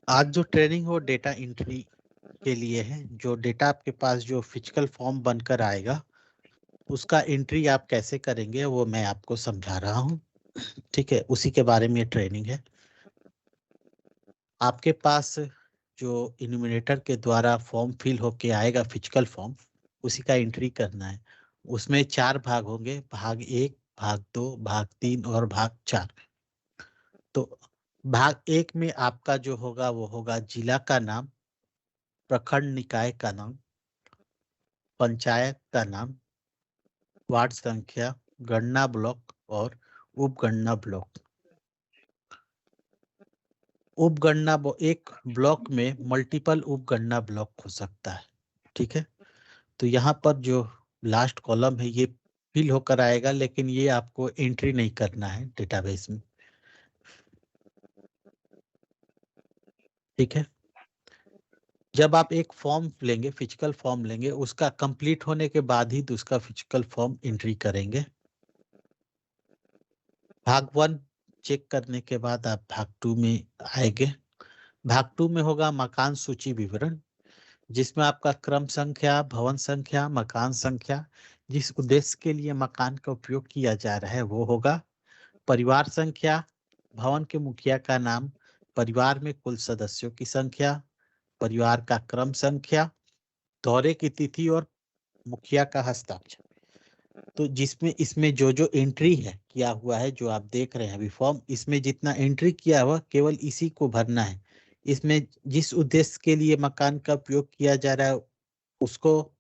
आज जो ट्रेनिंग हो डेटा एंट्री के लिए है। जो डेटा आपके पास जो फिजिकल फॉर्म बनकर आएगा उसका एंट्री आप कैसे करेंगे वो मैं आपको समझा रहा हूँ। ठीक है, उसी के बारे में ये ट्रेनिंग है। आपके पास जो इन्यूमरेटर के द्वारा फॉर्म फिल होके आएगा फिजिकल फॉर्म, उसी का एंट्री करना है। उसमें 4 भाग होंगे, भाग 1, भाग 2, भाग 3 और भाग 4। तो भाग 1 में आपका जो होगा वो होगा जिला का नाम, प्रखंड निकाय का नाम, पंचायत का नाम, वार्ड संख्या, गणना ब्लॉक और उपगणना ब्लॉक। एक ब्लॉक में मल्टीपल उपगणना ब्लॉक हो सकता है। ठीक है, तो यहाँ पर जो लास्ट कॉलम है ये फिल होकर आएगा, लेकिन ये आपको एंट्री नहीं करना है डेटाबेस में। ठीक है, जब आप एक फॉर्म लेंगे, फिजिकल फॉर्म लेंगे, उसका कंप्लीट होने के बाद ही उसका फिजिकल फॉर्म एंट्री करेंगे। भाग 1 चेक करने के बाद आप भाग 2 में आएंगे। भाग 2 में होगा मकान सूची विवरण, जिसमें आपका क्रम संख्या, भवन संख्या, मकान संख्या, जिस उद्देश्य के लिए मकान का उपयोग किया जा रहा है वो होगा, परिवार संख्या, भवन के मुखिया का नाम, परिवार में कुल सदस्यों की संख्या, परिवार का क्रम संख्या, दौरे की तिथि और मुखिया का हस्ताक्षर। तो जिसमें इसमें जो जो एंट्री है किया हुआ है, जो आप देख रहे हैं अभी फॉर्म, इसमें जितना एंट्री किया हुआ केवल इसी को भरना है। इसमें जिस उद्देश्य के लिए मकान का उपयोग किया जा रहा है उसको,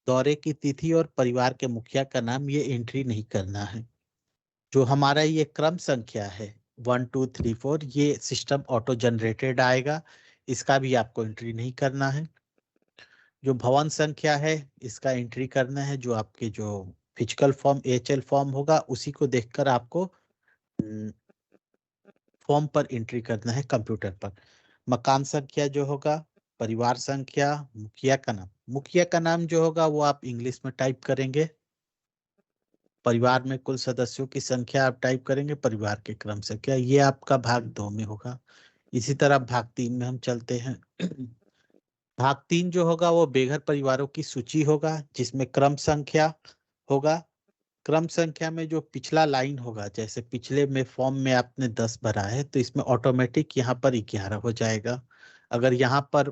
दौरे की तिथि और परिवार के मुखिया का नाम, ये एंट्री नहीं करना है। जो हमारा ये क्रम संख्या है 1 2 3 4, ये सिस्टम ऑटो जनरेटेड आएगा, इसका भी आपको एंट्री नहीं करना है। जो भवन संख्या है इसका एंट्री करना है, जो आपके जो फिजिकल फॉर्म एचएल फॉर्म होगा उसी को देखकर आपको फॉर्म पर एंट्री करना है कंप्यूटर पर। मकान संख्या जो होगा, परिवार संख्या, मुखिया का नाम जो होगा वो आप इंग्लिश में टाइप करेंगे, परिवार में कुल सदस्यों की संख्या आप टाइप करेंगे, परिवार के क्रम संख्या, ये आपका भाग 2 में होगा। इसी तरह भाग 3 में हम चलते हैं। भाग 3 जो होगा वो बेघर परिवारों की सूची होगा, जिसमें क्रम संख्या होगा। क्रम संख्या में जो पिछला लाइन होगा, जैसे पिछले में फॉर्म में आपने 10 भरा है तो इसमें ऑटोमेटिक यहाँ पर 11 हो जाएगा। अगर यहाँ पर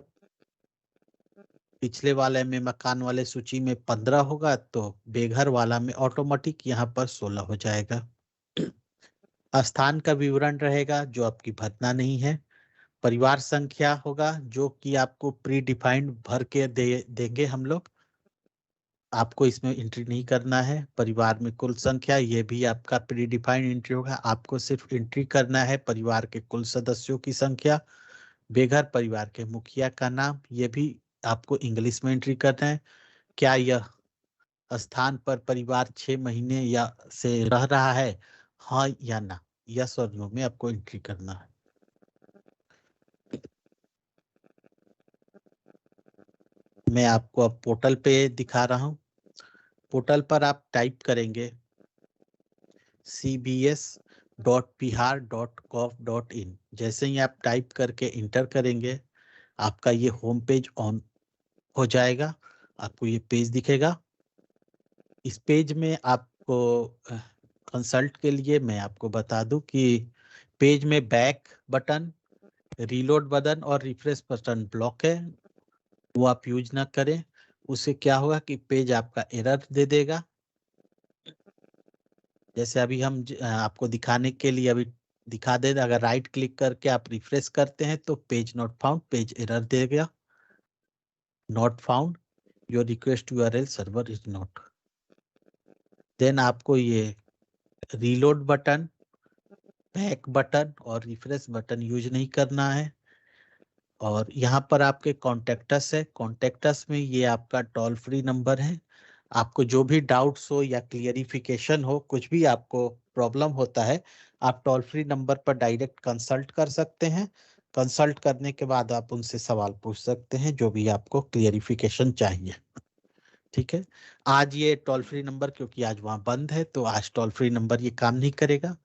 पिछले वाले में मकान वाले सूची में 15 होगा तो बेघर वाला में ऑटोमेटिक यहाँ पर 16 हो जाएगा। स्थान का विवरण रहेगा जो आपकी भरना नहीं है। परिवार संख्या होगा जो कि आपको प्री डिफाइंड भर के देंगे हम लोग, आपको इसमें एंट्री नहीं करना है। परिवार में कुल संख्या, ये भी आपका प्री डिफाइंड एंट्री होगा, आपको सिर्फ एंट्री करना है परिवार के कुल सदस्यों की संख्या। बेघर परिवार के मुखिया का नाम, ये भी आपको इंग्लिश में एंट्री करना है। क्या यह स्थान पर परिवार 6 महीने या से रह रहा है, हाँ या ना, यस और नो में आपको एंट्री करना है। मैं आपको अब पोर्टल पे दिखा रहा हूँ। पोर्टल पर आप टाइप करेंगे cbs.bihar.gov.in। जैसे ही आप टाइप करके इंटर करेंगे आपका ये होम पेज ऑन हो जाएगा, आपको ये पेज दिखेगा। इस पेज में आपको कंसल्ट के लिए मैं आपको बता दूं कि पेज में बैक बटन, रीलोड बटन और रिफ्रेश बटन ब्लॉक है, वो आप यूज ना करें। उससे क्या होगा कि पेज आपका एरर दे देगा। जैसे अभी हम आपको दिखाने के लिए अभी दिखा दे, अगर राइट क्लिक करके आप रिफ्रेश करते हैं तो page not found, page error देगा, not found, your request URL server is not. Then आपको ये रीलोड बटन, बैक बटन और रिफ्रेश बटन यूज नहीं करना है। और यहाँ पर आपके कॉन्टेक्टस है, कॉन्टेक्टस में ये आपका टोल फ्री नंबर है। आपको जो भी डाउट्स हो या क्लियरिफिकेशन हो, कुछ भी आपको प्रॉब्लम होता है, आप टोल फ्री नंबर पर डायरेक्ट कंसल्ट कर सकते हैं। कंसल्ट करने के बाद आप उनसे सवाल पूछ सकते हैं जो भी आपको क्लियरिफिकेशन चाहिए। ठीक है, आज ये टोल फ्री नंबर, क्योंकि आज वहाँ बंद है तो आज टोल फ्री नंबर ये काम नहीं करेगा।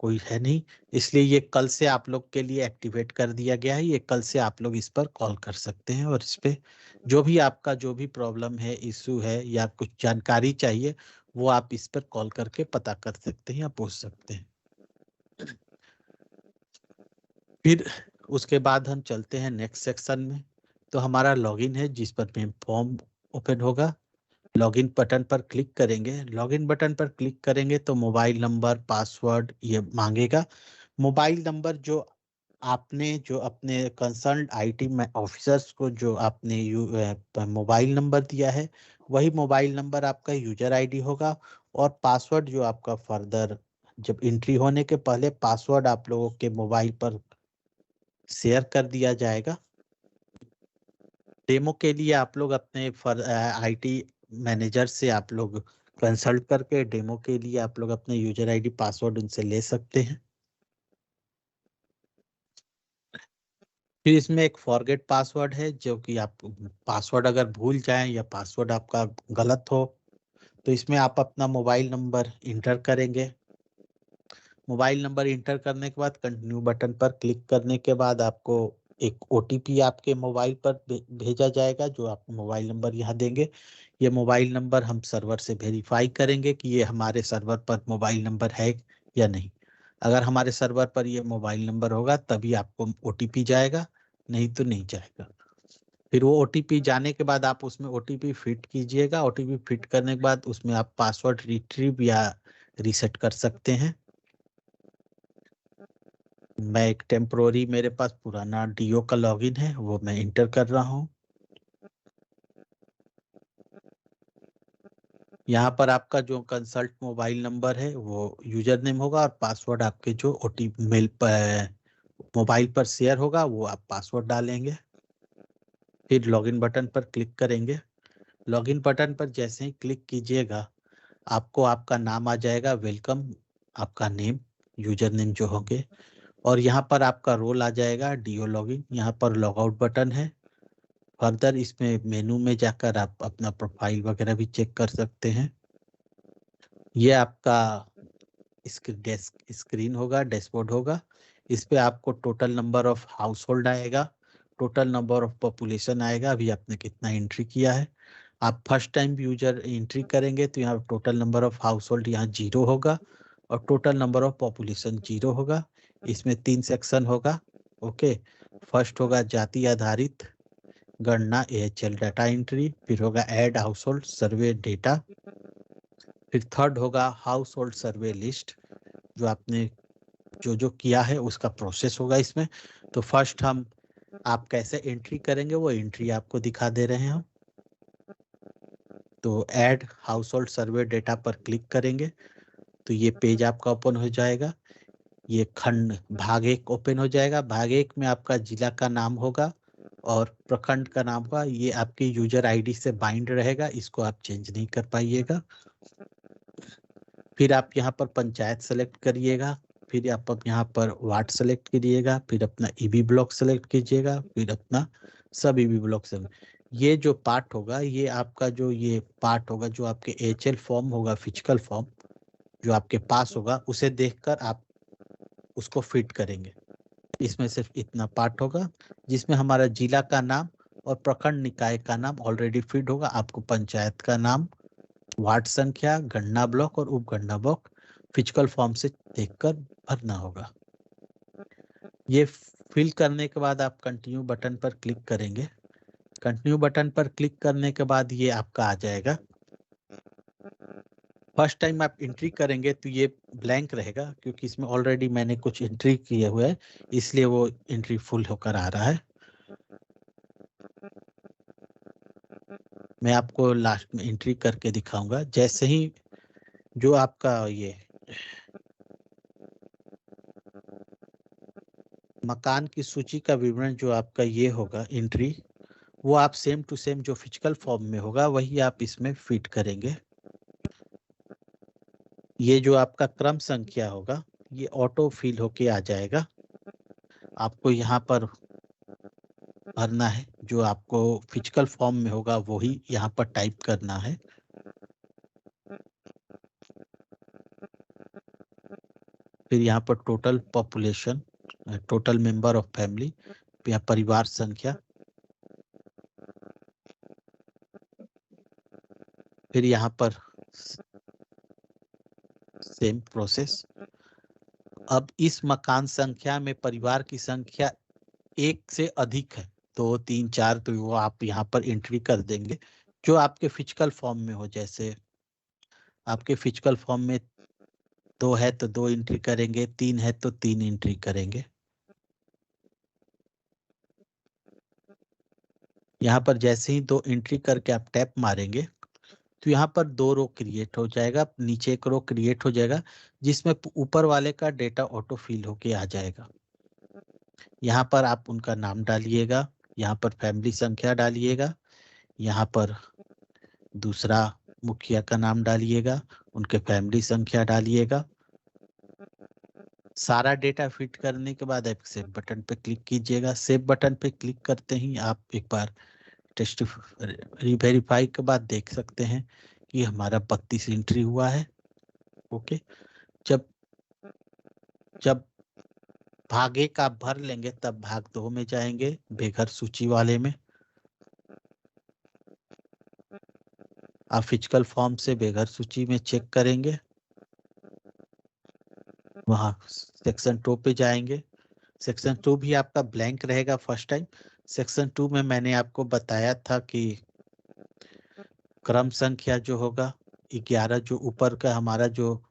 कोई है नहीं, इसलिए ये कल से आप लोग के लिए एक्टिवेट कर दिया गया है। ये कल से आप लोग इस पर कॉल कर सकते हैं और इस पे जो भी आपका जो भी प्रॉब्लम है, इशू है या कुछ जानकारी चाहिए, वो आप इस पर कॉल करके पता कर सकते हैं या पूछ सकते हैं। फिर उसके बाद हम चलते हैं नेक्स्ट सेक्शन में। तो हमारा लॉगिन है, जिस पर में फॉर्म ओपन होगा। लॉगिन बटन पर क्लिक करेंगे। लॉगिन बटन पर क्लिक करेंगे तो मोबाइल नंबर, पासवर्ड ये मांगेगा। मोबाइल नंबर जो आपने जो अपने कंसर्न आईटी में ऑफिसर्स को जो आपने मोबाइल नंबर दिया है, वही मोबाइल नंबर आपका यूजर आईडी होगा। और पासवर्ड जो आपका फर्दर जब एंट्री होने के पहले पासवर्ड आप लोगों के मोबाइल पर शेयर कर दिया जाएगा। डेमो के लिए आप लोग अपने आईटी मैनेजर से आप लोग कंसल्ट करके डेमो के लिए आप लोग अपने यूजर आईडी पासवर्ड उनसे ले सकते हैं। फिर इसमें एक फॉरगेट पासवर्ड है, जो कि आप पासवर्ड अगर भूल जाएं या पासवर्ड आपका गलत हो तो इसमें आप अपना मोबाइल नंबर इंटर करेंगे। मोबाइल नंबर इंटर करने के बाद कंटिन्यू बटन पर क्लिक करने के बाद आपको एक ओटीपी आपके मोबाइल पर भेजा जाएगा, जो आप मोबाइल नंबर यहाँ देंगे। ये मोबाइल नंबर हम सर्वर से वेरीफाई करेंगे कि ये हमारे सर्वर पर मोबाइल नंबर है या नहीं। अगर हमारे सर्वर पर ये मोबाइल नंबर होगा तभी आपको ओटीपी जाएगा, नहीं तो नहीं जाएगा। फिर वो ओटीपी जाने के बाद आप उसमें ओटीपी फिट कीजिएगा। ओटीपी फिट करने के बाद उसमें आप पासवर्ड रिट्रीव या रीसेट कर सकते हैं। मैं एक टेम्पोररी, मेरे पास पुराना डीओ का लॉगिन है, वो मैं इंटर कर रहा हूँ। यहाँ पर आपका जो कंसल्ट मोबाइल नंबर है वो यूजर नेम होगा और पासवर्ड आपके जो ओटीपी मेल पर मोबाइल पर शेयर होगा वो आप पासवर्ड डालेंगे। फिर लॉगिन बटन पर क्लिक करेंगे। लॉगिन बटन पर जैसे ही क्लिक कीजिएगा आपको आपका नाम आ जाएगा, वेलकम, आपका नेम, यूजर नेम जो होंगे। और यहाँ पर आपका रोल आ जाएगा डीओ लॉगिन। यहाँ पर लॉगआउट बटन है। फर्दर इसमें मेनू में जाकर आप अपना प्रोफाइल वगैरह भी चेक कर सकते हैं। ये आपका डेस्क स्क्रीन होगा, डैशबोर्ड होगा। इस पे आपको total number of house hold आएगा, टोटल नंबर ऑफ पॉपुलेशन आएगा, अभी आपने कितना एंट्री किया है। आप फर्स्ट टाइम यूजर एंट्री करेंगे तो यहाँ total number of house hold यहाँ 0 होगा और टोटल नंबर ऑफ पॉपुलेशन 0 होगा। इसमें 3 सेक्शन होगा। ओके, फर्स्ट होगा जाति आधारित गणना एएचएल डाटा एंट्री, फिर होगा add house hold survey data, फिर थर्ड होगा हाउस होल्ड सर्वे लिस्ट, जो आपने जो जो किया है उसका प्रोसेस होगा इसमें। तो फर्स्ट हम आप कैसे एंट्री करेंगे वो एंट्री आपको दिखा दे रहे हैं हम। तो add house hold survey data पर क्लिक करेंगे तो ये पेज आपका ओपन हो जाएगा। ये खंड भाग 1 ओपन हो जाएगा। भाग 1 में आपका जिला का नाम होगा और प्रखंड का नाम होगा। ये आपके यूजर आईडी से बाइंड रहेगा, इसको आप चेंज नहीं कर पाइएगा। फिर आप यहाँ पर पंचायत सेलेक्ट करिएगा, फिर आप यहाँ पर वार्ड सेलेक्ट करिएगा, फिर अपना ईबी ब्लॉक सेलेक्ट कीजिएगा, फिर अपना सब ईबी ब्लॉक से। ये जो पार्ट होगा ये आपका जो ये पार्ट होगा जो आपके एचएल फॉर्म होगा, फिजिकल फॉर्म जो आपके पास होगा, उसे देखकर आप उसको फिट करेंगे। इसमें सिर्फ इतना पार्ट होगा जिसमें हमारा जिला का नाम और प्रखंड निकाय का नाम ऑलरेडी फिट होगा। आपको पंचायत का नाम, वार्ड संख्या, गणना ब्लॉक और उपगणना ब्लॉक फिजिकल फॉर्म से देखकर भरना होगा। ये फिल करने के बाद आप कंटिन्यू बटन पर क्लिक करेंगे। कंटिन्यू बटन पर क्लिक करने के बाद ये आपका आ जाएगा। फर्स्ट टाइम आप एंट्री करेंगे तो ये ब्लैंक रहेगा क्योंकि इसमें ऑलरेडी मैंने कुछ एंट्री किए हुए है, इसलिए वो एंट्री फुल होकर आ रहा है। मैं आपको लास्ट में एंट्री करके दिखाऊंगा। जैसे ही जो आपका ये मकान की सूची का विवरण जो आपका ये होगा एंट्री, वो आप सेम टू सेम जो फिजिकल फॉर्म में होगा वही आप इसमें फिट करेंगे। ये जो आपका क्रम संख्या होगा ये ऑटो फिल होके आ जाएगा। आपको यहाँ पर भरना है, जो आपको फिजिकल फॉर्म में होगा वही यहाँ पर टाइप करना है। फिर यहाँ पर total population, total member of family या परिवार संख्या, फिर यहाँ पर सेम प्रोसेस। अब इस मकान संख्या में परिवार की संख्या एक से अधिक है, 2 3 4, तो वो आप यहाँ पर एंट्री कर देंगे जो आपके फिजिकल फॉर्म में हो। जैसे आपके फिजिकल फॉर्म में 2 है तो 2 एंट्री करेंगे, 3 है तो 3 एंट्री करेंगे। यहाँ पर जैसे ही 2 एंट्री करके आप टैप मारेंगे तो यहाँ पर 2 रो क्रिएट हो जाएगा, नीचे एक रो क्रिएट हो जाएगा जिसमें ऊपर वाले का डेटा ऑटो फिल होके आ जाएगा। यहाँ पर आप उनका नाम डालिएगा, यहाँ पर फैमिली संख्या डालिएगा, यहाँ पर दूसरा मुखिया का नाम डालिएगा, उनके फैमिली संख्या डालिएगा। सारा डेटा फिट करने के बाद आप सेव बटन पे क्लिक कीजिएगा। सेव बटन पे क्लिक करते ही आप एक बार टेस्ट रीवेरीफाई के बाद देख सकते हैं कि हमारा 32 एंट्री हुआ है। ओके, जब जब भाग 1 आप भर लेंगे तब भाग 2 में जाएंगे, बेघर सूची वाले में। आप फिजिकल फॉर्म से बेघर सूची में चेक करेंगे, वहां सेक्शन 2 पे जाएंगे। सेक्शन 2 भी आपका ब्लैंक रहेगा फर्स्ट टाइम। सेक्शन 2 में मैंने आपको बताया था कि क्रम संख्या जो होगा 11, जो ऊपर का हमारा जो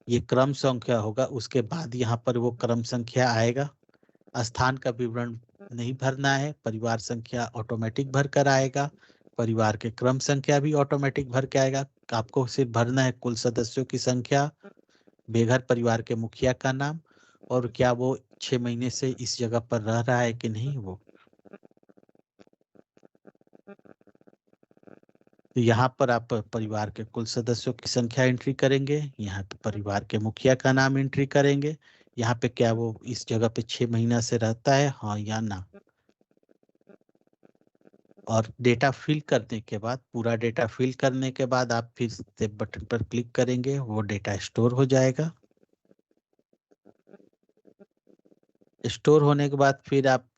ये क्रम संख्या होगा उसके बाद यहाँ पर वो क्रम संख्या आएगा। स्थान का विवरण नहीं भरना है, परिवार संख्या ऑटोमेटिक भर कर आएगा, परिवार के क्रम संख्या भी ऑटोमेटिक भर के आएगा। आपको सिर्फ भरना है कुल सदस्यों की संख्या, बेघर परिवार के मुखिया का नाम, और क्या वो 6 महीने से इस जगह पर रह रहा है कि नहीं। वो तो यहाँ पर आप परिवार के कुल सदस्यों की संख्या एंट्री करेंगे, यहाँ पे परिवार के मुखिया का नाम एंट्री करेंगे, यहाँ पे क्या वो इस जगह पे 6 महीना से रहता है, हाँ या ना। और डेटा फिल करने के बाद, पूरा डेटा फिल करने के बाद आप फिर सेव बटन पर क्लिक करेंगे, वो डेटा स्टोर हो जाएगा। स्टोर होने के बाद फिर आप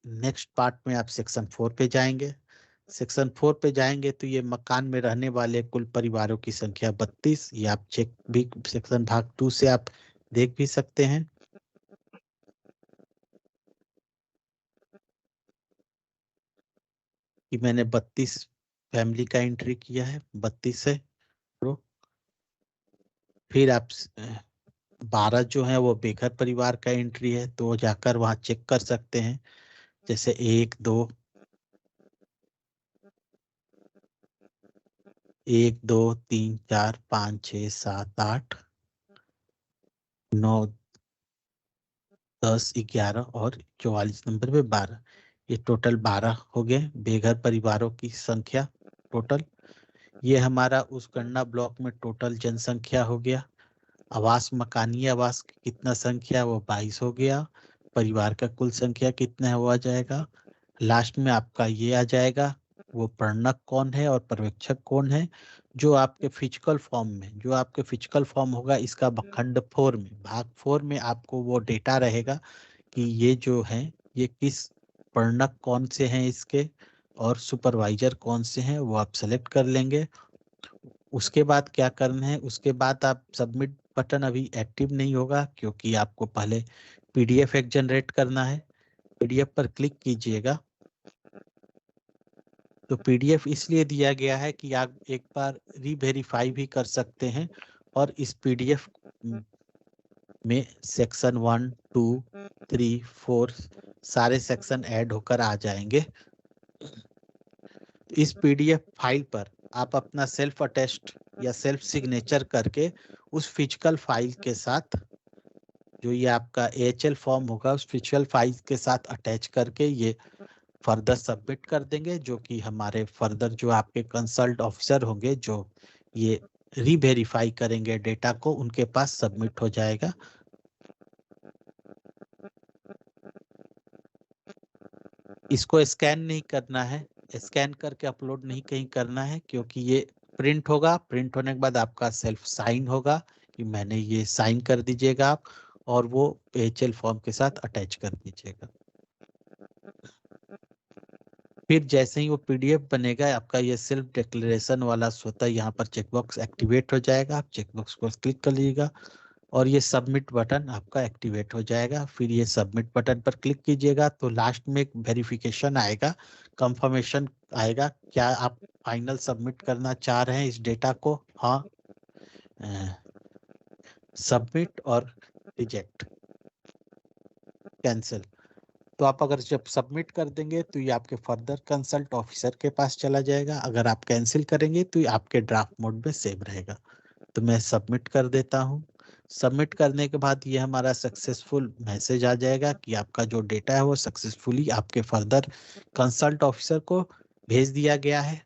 नेक्स्ट पार्ट में आप सेक्शन 4 पे जाएंगे। सेक्शन 4 पे जाएंगे तो ये मकान में रहने वाले कुल परिवारों की संख्या 32, ये आप चेक भी सेक्शन भाग 2 से आप देख भी सकते हैं कि मैंने 32 फैमिली का एंट्री किया है, 32 है। तो फिर आप 12 जो है वो बेघर परिवार का एंट्री है, तो जाकर वहां चेक कर सकते हैं। जैसे 1 2 1 2 3 4 5 6 7 8 9 10 11 और 44 नंबर पे 12, ये टोटल 12 हो गए बेघर परिवारों की संख्या टोटल। ये हमारा उस गणना ब्लॉक में टोटल जनसंख्या हो गया। आवास, मकानी आवास की कितना संख्या, वो 22 हो गया। परिवार का कुल संख्या कितना है वो आ जाएगा। लास्ट में आपका ये आ जाएगा, वो प्रणक कौन है और पर्यवेक्षक कौन है। जो आपके फिजिकल फॉर्म में, जो आपके फिजिकल फॉर्म होगा इसका खंड 4 में, भाग 4 में आपको वो डेटा रहेगा कि ये जो है ये किस प्रणक कौन से हैं इसके, और सुपरवाइजर कौन से हैं, वो आप सेलेक्ट कर लेंगे। उसके बाद क्या करना है, उसके बाद आप सबमिट बटन अभी एक्टिव नहीं होगा क्योंकि आपको पहले पीडीएफ एक जनरेट करना है। पीडीएफ पर क्लिक कीजिएगा। तो पीडीएफ इसलिए दिया गया है कि आप एक बार रीवेरीफाई भी कर सकते हैं, और इस पीडीएफ में सेक्शन 1 2 3 4 सारे सेक्शन ऐड होकर आ जाएंगे। इस पीडीएफ फाइल पर आप अपना सेल्फ अटेस्ट या सेल्फ सिग्नेचर करके उस फिजिकल फाइल के साथ, जो ये आपका एएचएल फॉर्म होगा उस फिजिकल फाइल के साथ अटैच करके ये फर्दर सबमिट कर देंगे, जो कि हमारे फर्दर जो आपके कंसल्ट ऑफिसर होंगे जो ये रीवेरीफाई करेंगे डेटा को, उनके पास सबमिट हो जाएगा। इसको स्कैन नहीं करना है, स्कैन करके अपलोड नहीं कहीं करना है, क्योंकि ये प्रिंट होगा। प्रिंट होने के बाद आपका सेल्फ साइन होगा कि मैंने ये साइन कर दीजिएगा आप, और वो PHL फॉर्म के साथ अटैच कर दीजिएगा। फिर जैसे ही वो PDF बनेगा, आपका ये सेल्फ डिक्लेरेशन वाला स्वतः यहाँ पर चेकबॉक्स एक्टिवेट हो जाएगा। आप चेकबॉक्स को क्लिक कर लीजिएगा और ये सबमिट बटन आपका एक्टिवेट हो जाएगा। फिर ये सबमिट बटन पर क्लिक कीजिएगा तो लास्ट में एक वेरिफिकेशन आएगा, कंफर्मेशन आएगा, क्या आप फाइनल सबमिट करना चाह रहे हैं इस डेटा को, हाँ, सबमिट और रिजेक्ट, कैंसिल। तो आप अगर जब सबमिट कर देंगे तो ये आपके फर्दर कंसल्ट ऑफिसर के पास चला जाएगा। अगर आप कैंसिल करेंगे तो ये आपके ड्राफ्ट मोड में सेव रहेगा। तो मैं सबमिट कर देता हूँ। सबमिट करने के बाद ये हमारा सक्सेसफुल मैसेज आ जाएगा कि आपका जो डेटा है वो सक्सेसफुली आपके फर्दर कंसल्ट ऑफिसर को भेज दिया गया है।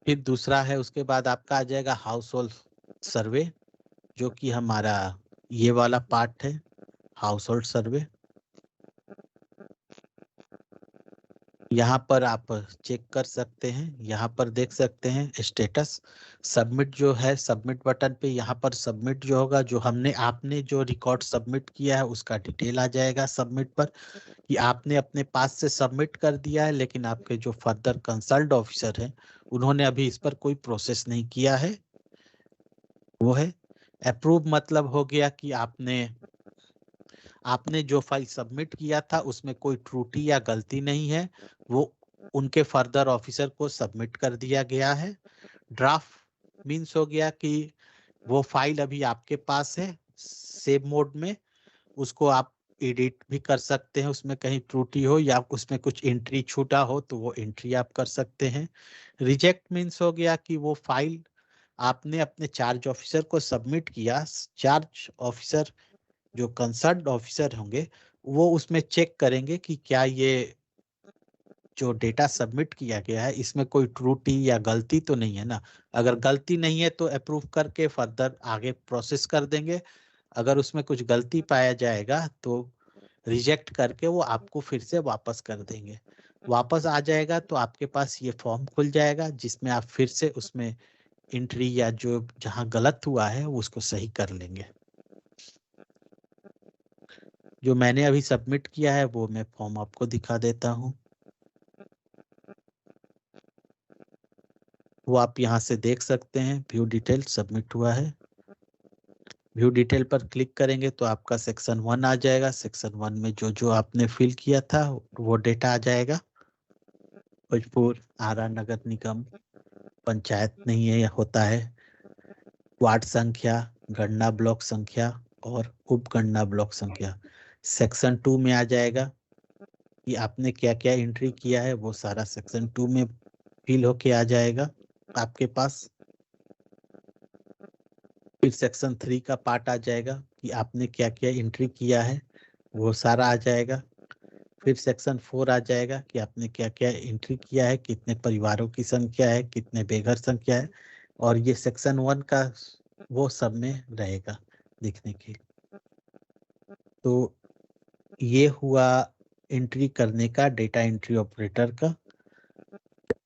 फिर दूसरा है, उसके बाद आपका आ जाएगा हाउस होल्ड सर्वे, जो कि हमारा ये वाला पार्ट है, हाउस होल्ड सर्वे। यहाँ पर आप चेक कर सकते हैं, यहाँ पर देख सकते हैं स्टेटस सबमिट जो है, सबमिट बटन पे यहाँ पर सबमिट जो होगा, जो आपने जो रिकॉर्ड सबमिट किया है उसका डिटेल आ जाएगा सबमिट पर, कि आपने अपने पास से सबमिट कर दिया है, लेकिन आपके जो फर्दर कंसल्ट ऑफिसर हैं उन्होंने अभी इस पर कोई प्रोसेस नहीं किया है। वो है अप्रूव, मतलब हो गया कि आपने जो फाइल सबमिट किया था उसमें कोई त्रुटि या गलती नहीं है, वो उनके फर्दर ऑफिसर को सबमिट कर दिया गया है। ड्राफ्ट मीन्स हो गया कि वो फाइल अभी आपके पास है सेव मोड में, उसको आप एडिट भी कर सकते हैं, उसमें कहीं त्रुटि हो या उसमें कुछ एंट्री छूटा हो तो वो एंट्री आप कर सकते हैं। रिजेक्ट मीन्स हो गया कि वो फाइल आपने अपने चार्ज ऑफिसर को सबमिट किया, चार्ज ऑफिसर जो कंसर्न ऑफिसर होंगे वो उसमें चेक करेंगे कि क्या ये जो डेटा सबमिट किया गया है इसमें कोई त्रुटि या गलती तो नहीं है ना। अगर गलती नहीं है तो अप्रूव करके फर्दर आगे प्रोसेस कर देंगे। अगर उसमें कुछ गलती पाया जाएगा तो रिजेक्ट करके वो आपको फिर से वापस कर देंगे। वापस आ जाएगा तो आपके पास ये फॉर्म खुल जाएगा जिसमें आप फिर से उसमें एंट्री या जो जहां गलत हुआ है उसको सही कर लेंगे। जो मैंने अभी सबमिट किया है वो मैं फॉर्म आपको दिखा देता हूँ। वो आप यहाँ से देख सकते हैं, व्यू डिटेल सबमिट हुआ है। व्यू डिटेल पर क्लिक करेंगे तो आपका सेक्शन 1 आ जाएगा। सेक्शन 1 में जो जो आपने फिल किया था वो डेटा आ जाएगा। भोजपुर आरा नगर निगम पंचायत नहीं है, होता है वार्ड संख्या, गणना ब्लॉक संख्या और उपगणना ब्लॉक संख्या। सेक्शन 2 में आ जाएगा कि आपने क्या क्या एंट्री किया है, वो सारा सेक्शन 2 में फिल होके आ जाएगा आपके पास। फिर सेक्शन 3 का पार्ट आ जाएगा कि आपने क्या क्या एंट्री किया है, वो सारा आ जाएगा। फिर सेक्शन 4 आ जाएगा कि आपने क्या क्या एंट्री किया है, कितने परिवारों की संख्या है, कितने बेघर संख्या है, और ये सेक्शन 1 का वो सब में रहेगा देखने के लिए। तो ये हुआ एंट्री करने का, डेटा एंट्री ऑपरेटर का।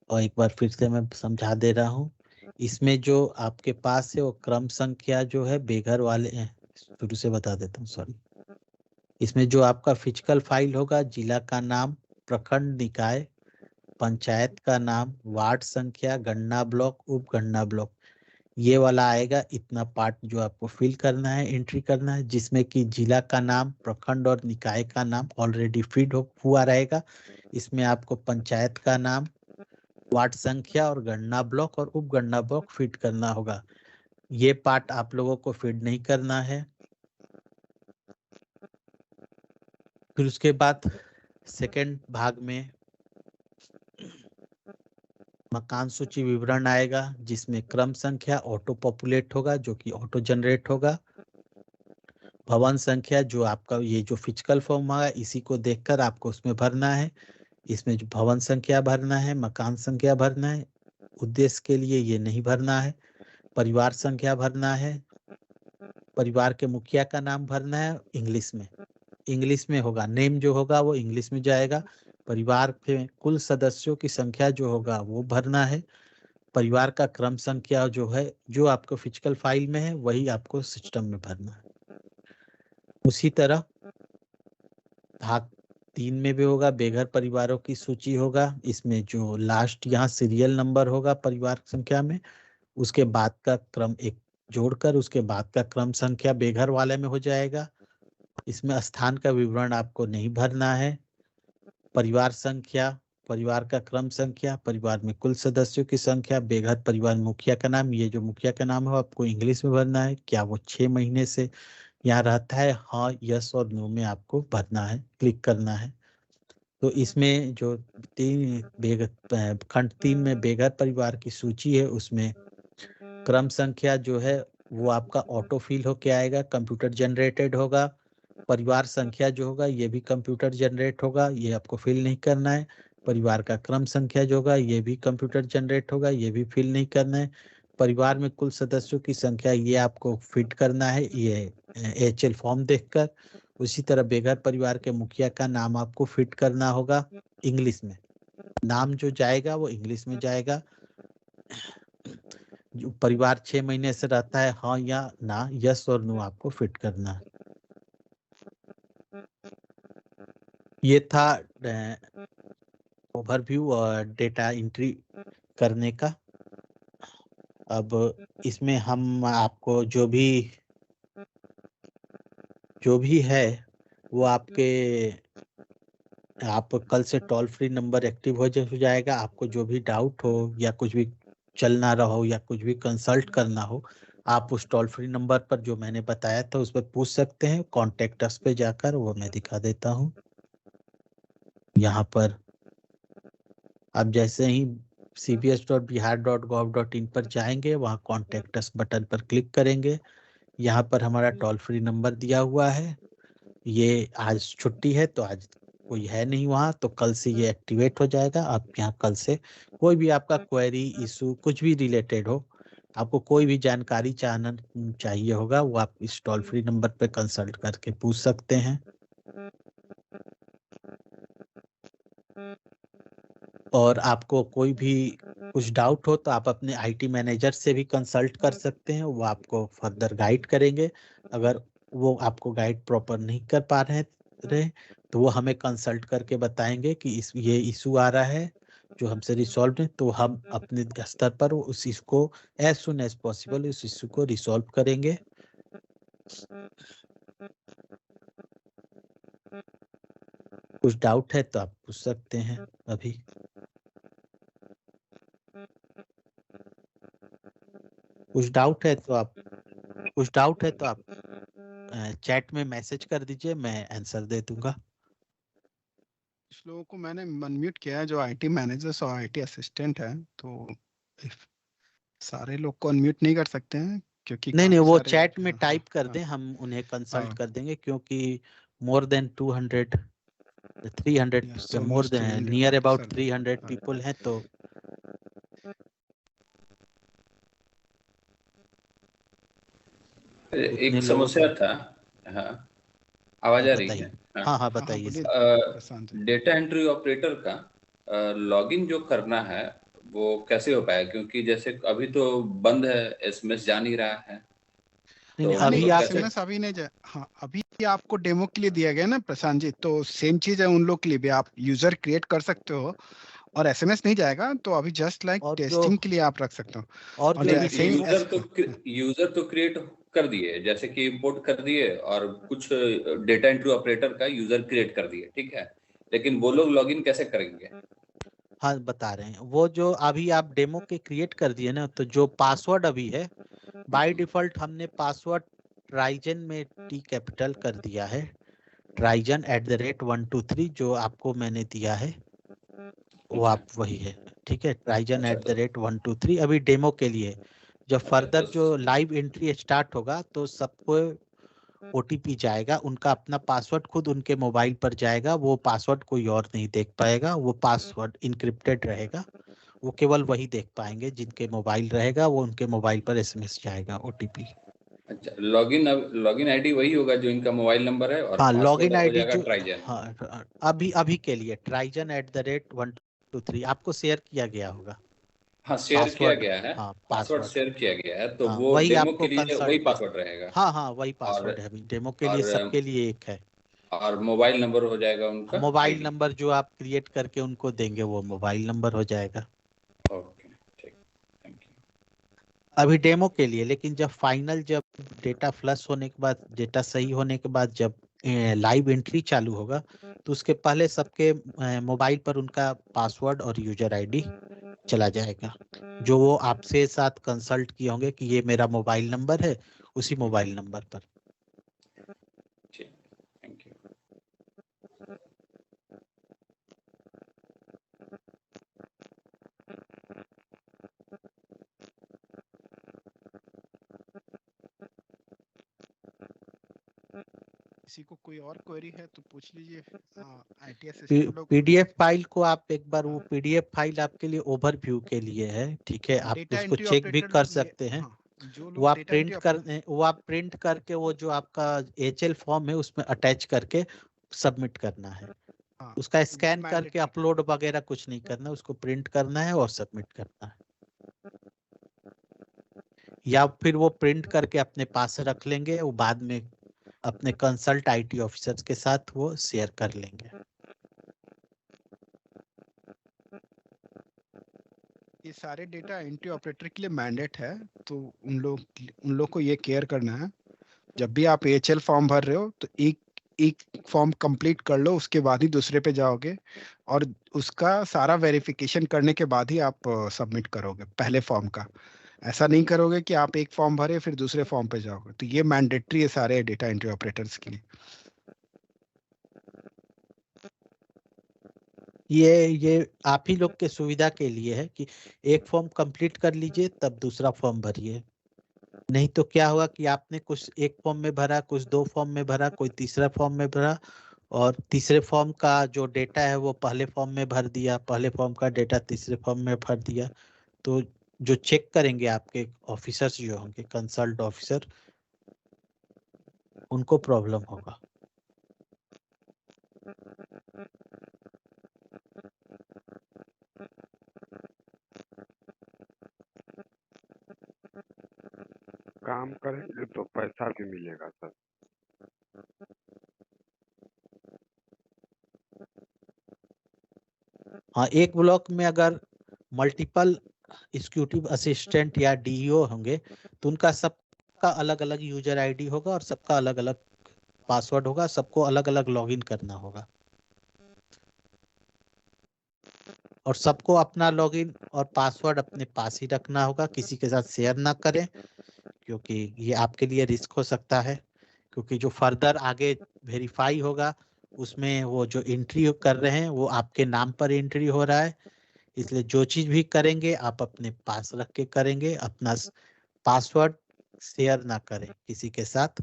और एक बार फिर से मैं समझा दे रहा हूँ, इसमें जो आपके पास है वो क्रम संख्या जो है बेघर वाले शुरू से बता देता हूँ, सॉरी। इसमें जो आपका फिजिकल फाइल होगा, जिला का नाम, प्रखंड निकाय, पंचायत का नाम, वार्ड संख्या, गणना ब्लॉक, उपगणना ब्लॉक, ये वाला आएगा। इतना पार्ट जो आपको फिल करना है, एंट्री करना है, जिसमें कि जिला का नाम, प्रखंड और निकाय का नाम ऑलरेडी फीड हुआ रहेगा। इसमें आपको पंचायत का नाम, वार्ड संख्या और गणना ब्लॉक और उपगणना ब्लॉक फीड करना होगा। ये पार्ट आप लोगों को फीड नहीं करना है। फिर उसके बाद सेकेंड भाग में मकान सूची विवरण आएगा, जिसमें क्रम संख्या ऑटो पॉपुलेट होगा, जो कि ऑटो जनरेट होगा। भवन संख्या जो आपका ये जो फिजिकल फॉर्म होगा इसी को देखकर आपको उसमें भरना है। इसमें जो भवन संख्या भरना है, मकान संख्या भरना है, उद्देश्य के लिए ये नहीं भरना है। परिवार संख्या भरना है, परिवार के मुखिया का नाम भरना है, इंग्लिश में होगा, नेम जो होगा वो इंग्लिश में जाएगा। परिवार के कुल सदस्यों की संख्या जो होगा वो भरना है। परिवार का क्रम संख्या जो है, जो आपको फिजिकल फाइल में है वही आपको सिस्टम में भरना है। उसी तरह भाग 3 में भी होगा, बेघर परिवारों की सूची होगा। इसमें जो लास्ट यहाँ सीरियल नंबर होगा परिवार संख्या में, उसके बाद का क्रम एक जोड़कर उसके बाद का क्रम संख्या बेघर वाले में हो जाएगा। इसमें स्थान का विवरण आपको नहीं भरना है। परिवार संख्या, परिवार का क्रम संख्या, परिवार में कुल सदस्यों की संख्या, बेघर परिवार मुखिया का नाम, ये जो मुखिया का नाम है आपको इंग्लिश में भरना है। क्या वो 6 महीने से यहाँ रहता है, हाँ यस और नो में आपको भरना है, क्लिक करना है। तो इसमें जो खंड 3 में बेघर परिवार की सूची है, उसमें क्रम संख्या जो है वो आपका ऑटो फिल होके आएगा, कंप्यूटर जनरेटेड होगा। परिवार संख्या जो होगा ये भी कंप्यूटर जनरेट होगा, ये आपको फिल नहीं करना है। परिवार का क्रम संख्या जो होगा ये भी कंप्यूटर जनरेट होगा, ये भी फिल नहीं करना है। परिवार में कुल सदस्यों की संख्या ये आपको फिट करना है, ये HL फॉर्म देखकर। उसी तरह बेघर परिवार के मुखिया का नाम आपको फिट करना होगा इंग्लिश में। नाम जो जाएगा वो इंग्लिश में जाएगा। जो परिवार 6 महीने से रहता है, हाँ या ना, यस और नो आपको फिट करना है। ये था ओवरव्यू और डेटा एंट्री करने का। अब इसमें हम आपको जो भी है वो आप कल से टोल फ्री नंबर एक्टिव हो जाएगा। आपको जो भी डाउट हो या कुछ भी चल ना रहा हो या कुछ भी कंसल्ट करना हो, आप उस टोल फ्री नंबर पर जो मैंने बताया था उस पर पूछ सकते हैं। कॉन्टेक्ट अस पे जाकर वो मैं दिखा देता हूँ। यहाँ पर आप जैसे ही cbs.bihar.gov.in पर जाएंगे, वहाँ कॉन्टेक्ट अस बटन पर क्लिक करेंगे। यहाँ पर हमारा टोल फ्री नंबर दिया हुआ है। ये आज छुट्टी है तो आज कोई है नहीं वहाँ, तो कल से ये एक्टिवेट हो जाएगा। आप यहाँ कल से कोई भी आपका क्वेरी, इशू, कुछ भी रिलेटेड हो, आपको कोई भी जानकारी चाहिए होगा, वो आप इस टोल फ्री नंबर पे कंसल्ट करके पूछ सकते हैं। और आपको कोई भी कुछ डाउट हो तो आप अपने IT मैनेजर से भी कंसल्ट कर सकते हैं, वो आपको फर्दर गाइड करेंगे। अगर वो आपको गाइड प्रॉपर नहीं कर पा रहे तो वो हमें कंसल्ट करके बताएंगे कि ये इशू आ रहा है जो हमसे रिसॉल्व नहीं, तो हम अपने स्तर पर उस इशू को एज सुन एज पॉसिबल उस इशू को रिसॉल्व करेंगे। कुछ डाउट है तो आप पूछ सकते हैं अभी। कुछ डाउट है तो आप चैट में मैसेज कर दीजिए, मैं आंसर दे दूंगा। कुछ लोगों को मैंने अनम्यूट किया है जो IT मैनेजर्स और IT असिस्टेंट है, तो सारे लोग को अनम्यूट नहीं कर सकते हैं क्योंकि नहीं, वो सारे चैट में टाइप कर दें, हम उन्हें कंसल्ट कर देंगे, क्योंकि more than 200 300 more than near about 300 people हैं। तो एक समस्या था। हाँ, आवाज आ रही है? हाँ बताइए। डेटा एंट्री ऑपरेटर का लॉगिन जो करना है वो कैसे हो पाया, क्योंकि जैसे अभी तो बंद है, SMS जा नहीं रहा है। तो अभी SMS अभी नहीं जा, हाँ अभी आपको डेमो के लिए दिया गया ना प्रशांत जी, तो सेम चीज है उन लोग के लिए भी। आप यूजर क्रिएट कर सकते हो और SMS नहीं जाएगा, तो अभी जस्ट लाइक टेस्टिंग के लिए आप रख सकते हो। और यूजर तो क्रिएट कर दिए, जैसे कि इंपोर्ट कर दिए और कुछ डेटा एंट्री ऑपरेटर का यूजर क्रिएट कर दिए, ठीक है, लेकिन वो लोग लॉगिन कैसे करेंगे? हाँ बता रहे हैं, वो जो अभी आप डेमो के क्रिएट कर दिए ना, तो जो पासवर्ड अभी है बाय डिफॉल्ट हमने पासवर्ड ट्राइजन में T कैपिटल कर दिया है, Trigen@123 जो आपको मैंने दिया है वो आप वही है, ठीक है, Trigen@123 अभी डेमो के लिए। जब फर्दर जो लाइव एंट्री स्टार्ट होगा तो सबको OTP जाएगा, उनका अपना पासवर्ड खुद उनके मोबाइल पर जाएगा, वो पासवर्ड कोई और नहीं देख पाएगा, वो पासवर्ड इनक्रिप्टेड रहेगा, वो केवल वही देख पाएंगे जिनके मोबाइल रहेगा, वो उनके मोबाइल पर SMS जाएगा OTP। अच्छा, लॉगिन आईडी वही होगा जो इनका मोबाइल नंबर है, और हाँ लॉगिन आईडी जो ट्राइजन। हाँ अभी के लिए Trigen@123 आपको शेयर किया गया होगा। हाँ शेयर किया पासवर्ड। गया है, हाँ पासवर्ड पासवर्ड। शेयर किया गया है, तो हाँ वो वही डेमो आपको के लिए कंसल्ट वही में। पासवर्ड रहेगा। हाँ हाँ वही और पासवर्ड है अभी डेमो के लिए, और सबके लिए एक है। और मोबाइल नंबर हो जाएगा उनका मोबाइल आईडी। नंबर जो आप क्रिएट करके उनको देंगे वो मोबाइल नंबर हो जाएगा ओके ठीक, थैंक यू। अभी डेमो के लिए। लेकिन जब फाइनल, जब डेटा फ्लश होने के बाद, डेटा सही होने के बाद, जब लाइव एंट्री चालू होगा, तो उसके पहले सबके मोबाइल पर उनका पासवर्ड और यूजर आईडी चला जाएगा, जो वो आपसे साथ कंसल्ट किए होंगे कि ये मेरा मोबाइल नंबर है, उसी मोबाइल नंबर पर। ठीक, थैंक यू। किसी को कोई और क्वेरी है तो पूछ लीजिए। आईटी असिस्टेंट लोग। पीडीएफ फाइल को आप एक बार, वो हाँ, पीडीएफ फाइल आपके लिए ओवरव्यू के लिए है, ठीक है, आप डेटा उसको एंट्री चेक भी ऑपरेटर कर लोग सकते हैं। हाँ, जो लोग डेटा एंट्री वो आप प्रिंट करके, वो जो आपका एचएल फॉर्म है उसमें अटैच करके सबमिट करना है। हाँ, उसका तो वो स्कैन करके मैंडेटरी। अपलोड वगैरह कुछ नहीं करना, उसको प्रिंट करना है और सबमिट करना है। या फिर वो प्रिंट करके अपने पास रख लेंगे, वो बाद में अपने कंसल्ट आईटी ऑफिसर्स के साथ वो शेयर कर लेंगे। ये सारे डेटा एंट्री ऑपरेटर के लिए मैंडेट है, तो उन लोग को ये केयर करना है। जब भी आप एचएल फॉर्म भर रहे हो तो एक एक फॉर्म कंप्लीट कर लो, उसके बाद ही दूसरे पे जाओगे, और उसका सारा वेरिफिकेशन करने के बाद ही आप सबमिट करोगे पहले फॉर्म का। ऐसा नहीं करोगे कि आप एक फॉर्म भरे फिर दूसरे फॉर्म पे जाओगे। तो ये मैंडेटरी है सारे डेटा एंट्री ऑपरेटर्स के लिए। ये आप ही लोग के सुविधा के लिए है कि एक फॉर्म कंप्लीट कर लीजिए तब दूसरा फॉर्म भरिए। नहीं तो क्या होगा कि आपने कुछ एक फॉर्म में भरा, कुछ दो फॉर्म में भरा, कोई तीसरा फॉर्म में भरा, और तीसरे फॉर्म का जो डेटा है वो पहले फॉर्म में भर दिया, पहले फॉर्म का डेटा तीसरे फॉर्म में भर दिया। तो जो चेक करेंगे आपके ऑफिसर्स जो होंगे, कंसल्ट ऑफिसर, उनको प्रॉब्लम होगा। काम करेंगे तो पैसा भी मिलेगा सर। हाँ, एक ब्लॉक में अगर मल्टीपल एग्जीक्यूटिव असिस्टेंट या डीईओ होंगे तो उनका सबका अलग अलग यूजर आईडी होगा और सबका अलग अलग पासवर्ड होगा, सबको अलग अलग लॉगिन करना होगा, और सबको अपना लॉगिन और पासवर्ड अपने पास ही रखना होगा, किसी के साथ शेयर ना करें, क्योंकि ये आपके लिए रिस्क हो सकता है। क्योंकि जो फर्दर आगे वेरीफाई होगा उसमें वो जो एंट्री कर रहे हैं वो आपके नाम पर एंट्री हो रहा है, इसलिए जो चीज भी करेंगे आप अपने पास रख के करेंगे, अपना पासवर्ड शेयर ना करें किसी के साथ।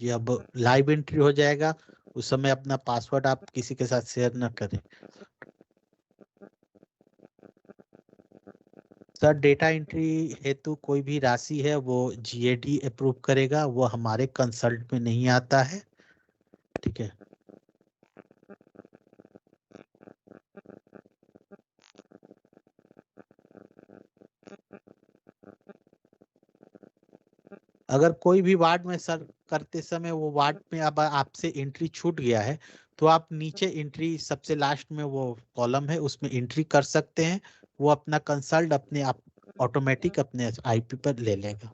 ये अब लाइव एंट्री हो जाएगा, उस समय अपना पासवर्ड आप किसी के साथ शेयर ना करें। सर डेटा एंट्री हेतु कोई भी राशि है वो जीएडी अप्रूव करेगा, वो हमारे कंसल्ट में नहीं आता है, ठीक है। अगर कोई भी वार्ड में सर करते समय वो वार्ड में अब आपसे एंट्री छूट गया है, तो आप नीचे एंट्री सबसे लास्ट में वो कॉलम है उसमें एंट्री कर सकते हैं, वो अपना कंसल्ट अपने आप ऑटोमेटिक अपने आईपी पर ले लेगा।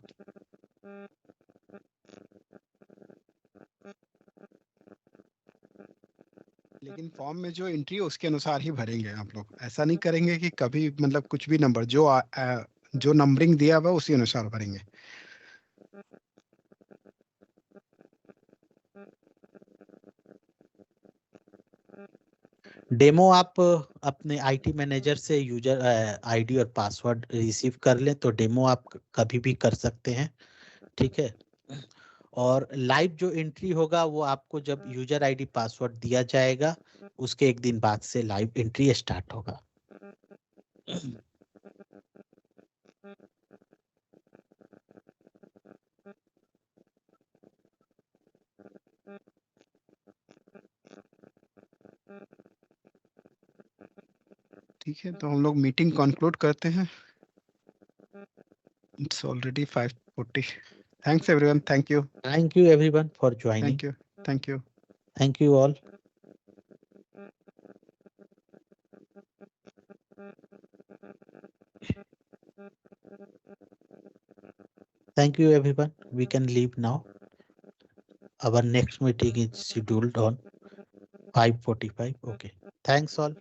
लेकिन फॉर्म में जो एंट्री है उसके अनुसार ही भरेंगे आप लोग। ऐसा नहीं करेंगे कि कभी मतलब कुछ भी नंबर जो नंबरिंग दिया हुआ उसी अनुसार भरेंगे। डेमो आप अपने आईटी मैनेजर से यूजर आईडी और पासवर्ड रिसीव कर लें तो डेमो आप कभी भी कर सकते हैं, ठीक है। और लाइव जो एंट्री होगा वो आपको जब यूजर आईडी पासवर्ड दिया जाएगा उसके एक दिन बाद से लाइव एंट्री स्टार्ट होगा। ठीक है, तो हम लोग मीटिंग कंक्लूड करते हैं। It's already 5:40. Thanks everyone. Thank you. Thank you everyone for joining. Thank you. Thank you. Thank you all. Thank you everyone. We can leave now. Our next meeting is scheduled on 5:45. Okay. Thanks all.